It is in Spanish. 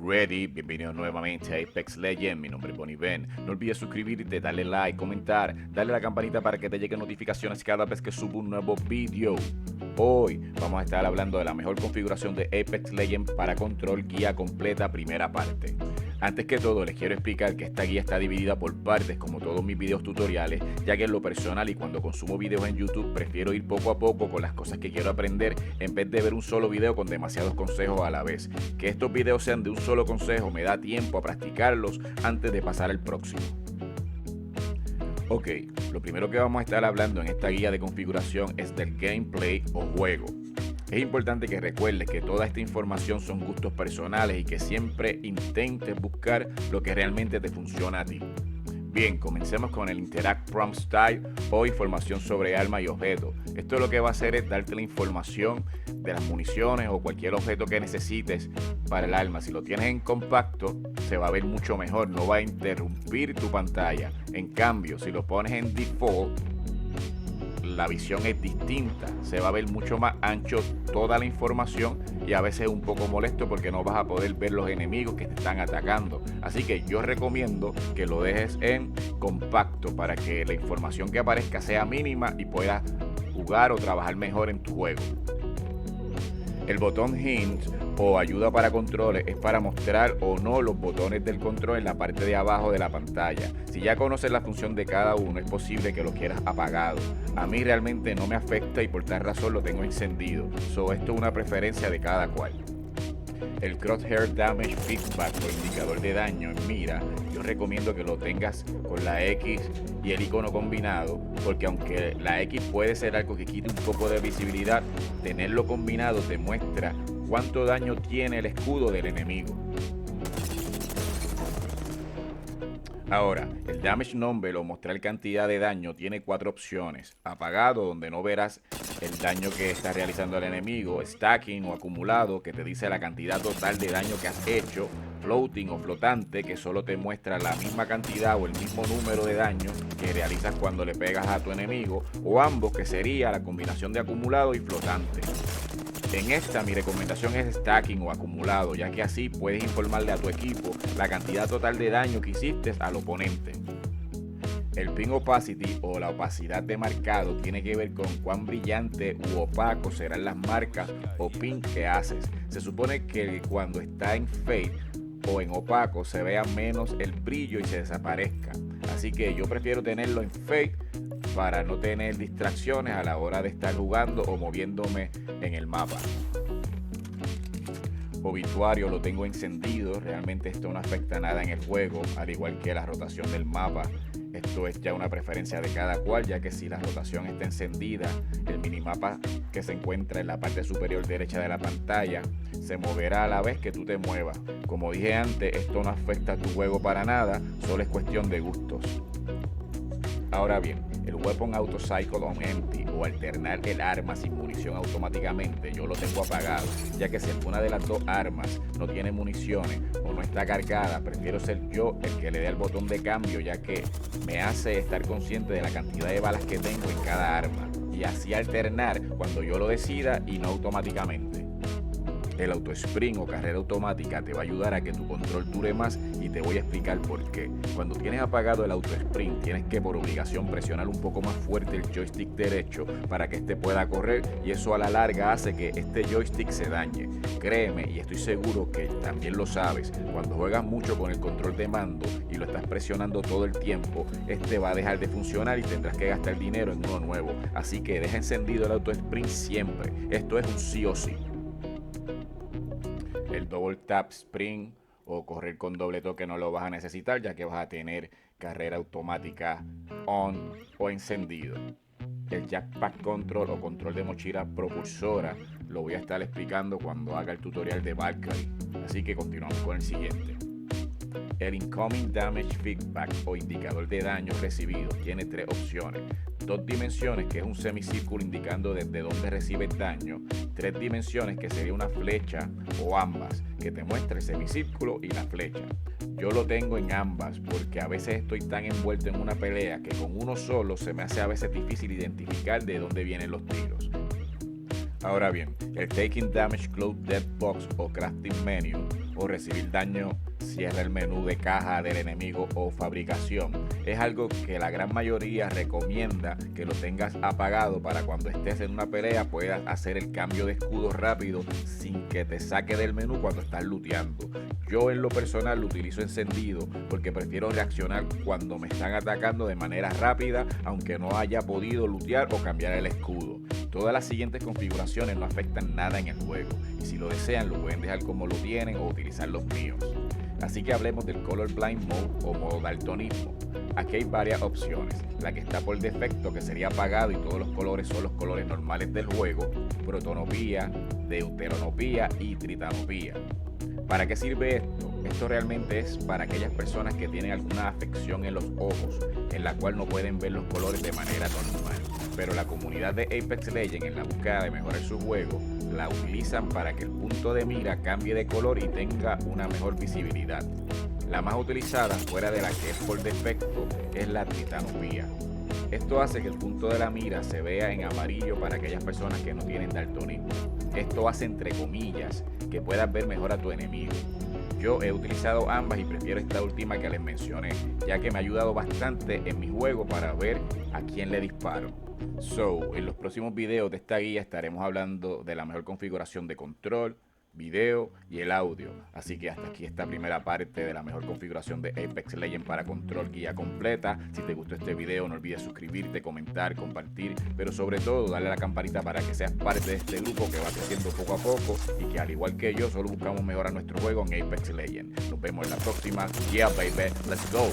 ready? Bienvenido nuevamente a Apex Legends, mi nombre es Bonnie Ben. No olvides suscribirte, darle like, comentar, darle a la campanita para que te lleguen notificaciones cada vez que subo un nuevo video. Hoy vamos a estar hablando de la mejor configuración de Apex Legends para control, guía completa, primera parte. Antes que todo les quiero explicar que esta guía está dividida por partes como todos mis videos tutoriales, ya que en lo personal y cuando consumo videos en YouTube prefiero ir poco a poco con las cosas que quiero aprender en vez de ver un solo video con demasiados consejos a la vez. Que estos videos sean de un solo consejo me da tiempo a practicarlos antes de pasar al próximo. Ok, lo primero que vamos a estar hablando en esta guía de configuración es del gameplay o juego. Es importante que recuerdes que toda esta información son gustos personales y que siempre intentes buscar lo que realmente te funciona a ti. Bien, comencemos con el Interact Prompt Style o información sobre armas y objetos. Esto lo que va a hacer es darte la información de las municiones o cualquier objeto que necesites para el arma. Si lo tienes en compacto, se va a ver mucho mejor, no va a interrumpir tu pantalla. En cambio, si lo pones en default, la visión es distinta, se va a ver mucho más ancho toda la información y a veces un poco molesto porque no vas a poder ver los enemigos que te están atacando. Así que yo recomiendo que lo dejes en compacto para que la información que aparezca sea mínima y puedas jugar o trabajar mejor en tu juego. El botón Hint o ayuda para controles es para mostrar o no los botones del control en la parte de abajo de la pantalla. Si ya conoces la función de cada uno, es posible que lo quieras apagado. A mí realmente no me afecta y por tal razón lo tengo encendido. Esto es una preferencia de cada cual. El Crosshair Damage Feedback o indicador de daño en mira, yo recomiendo que lo tengas con la X y el icono combinado, porque aunque la X puede ser algo que quite un poco de visibilidad, tenerlo combinado te muestra cuánto daño tiene el escudo del enemigo. Ahora, el Damage Number o mostrar cantidad de daño tiene 4 opciones. Apagado, donde no verás el daño que está realizando el enemigo. Stacking o acumulado, que te dice la cantidad total de daño que has hecho. Floating o flotante, que solo te muestra la misma cantidad o el mismo número de daño que realizas cuando le pegas a tu enemigo. O ambos, que sería la combinación de acumulado y flotante. En esta mi recomendación es stacking o acumulado, ya que así puedes informarle a tu equipo la cantidad total de daño que hiciste al oponente. El pin opacity o la opacidad de marcado tiene que ver con cuán brillante u opaco serán las marcas o pin que haces. Se supone que cuando está en fade o en opaco se vea menos el brillo y se desaparezca. Así que yo prefiero tenerlo en fade para no tener distracciones a la hora de estar jugando o moviéndome en el mapa. Obituario lo tengo encendido, realmente esto no afecta nada en el juego, al igual que la rotación del mapa. Esto es ya una preferencia de cada cual, ya que si la rotación está encendida, el minimapa que se encuentra en la parte superior derecha de la pantalla se moverá a la vez que tú te muevas. Como dije antes, esto no afecta a tu juego para nada, solo es cuestión de gustos. Ahora bien, el Weapon Auto Cycle on Empty o alternar el arma sin munición automáticamente, yo lo tengo apagado, ya que si alguna de las dos armas no tiene municiones o no está cargada, prefiero ser yo el que le dé el botón de cambio, ya que me hace estar consciente de la cantidad de balas que tengo en cada arma y así alternar cuando yo lo decida y no automáticamente. El auto sprint o carrera automática te va a ayudar a que tu control dure más y te voy a explicar por qué. Cuando tienes apagado el auto sprint, tienes que por obligación presionar un poco más fuerte el joystick derecho para que este pueda correr y eso a la larga hace que este joystick se dañe. Créeme y estoy seguro que también lo sabes, cuando juegas mucho con el control de mando y lo estás presionando todo el tiempo, este va a dejar de funcionar y tendrás que gastar dinero en uno nuevo. Así que deja encendido el auto sprint siempre, esto es un sí o sí. El double tap sprint o correr con doble toque no lo vas a necesitar, ya que vas a tener carrera automática on o encendido. El jackpack control o control de mochila propulsora lo voy a estar explicando cuando haga el tutorial de Valkyrie, así que continuamos con el siguiente. El Incoming Damage Feedback o indicador de daño recibido tiene 3 opciones. 2 dimensiones, que es un semicírculo indicando desde dónde recibes daño. 3 dimensiones, que sería una flecha o ambas, que te muestra el semicírculo y la flecha. Yo lo tengo en ambas porque a veces estoy tan envuelto en una pelea que con uno solo se me hace a veces difícil identificar de dónde vienen los tiros. Ahora bien, el Taking Damage Cloud Dead Box o Crafting Menu o recibir daño, cierra el menú de caja del enemigo o fabricación. Es algo que la gran mayoría recomienda que lo tengas apagado para cuando estés en una pelea puedas hacer el cambio de escudo rápido sin que te saque del menú cuando estás looteando. Yo en lo personal lo utilizo encendido porque prefiero reaccionar cuando me están atacando de manera rápida aunque no haya podido lootear o cambiar el escudo. Todas las siguientes configuraciones no afectan nada en el juego y si lo desean lo pueden dejar como lo tienen o utilizar los míos. Así que hablemos del Color Blind Mode o modo daltonismo. Aquí hay varias opciones. La que está por defecto, que sería apagado y todos los colores son los colores normales del juego: protonopía, deuteronopía y tritanopía. ¿Para qué sirve esto? Esto realmente es para aquellas personas que tienen alguna afección en los ojos, en la cual no pueden ver los colores de manera normal. Pero la comunidad de Apex Legends, en la búsqueda de mejorar su juego, la utilizan para que el punto de mira cambie de color y tenga una mejor visibilidad. La más utilizada, fuera de la que es por defecto, es la tritanopía. Esto hace que el punto de la mira se vea en amarillo para aquellas personas que no tienen daltonismo. Esto hace, entre comillas, que puedas ver mejor a tu enemigo. Yo he utilizado ambas y prefiero esta última que les mencioné, ya que me ha ayudado bastante en mi juego para ver a quién le disparo. En los próximos videos de esta guía estaremos hablando de la mejor configuración de control, video y el audio. Así que hasta aquí esta primera parte de la mejor configuración de Apex Legends para control, guía completa. Si te gustó este video no olvides suscribirte, comentar, compartir, pero sobre todo darle a la campanita para que seas parte de este grupo que va creciendo poco a poco y que al igual que yo solo buscamos mejorar nuestro juego en Apex Legends. Nos vemos en la próxima. Yeah baby, let's go.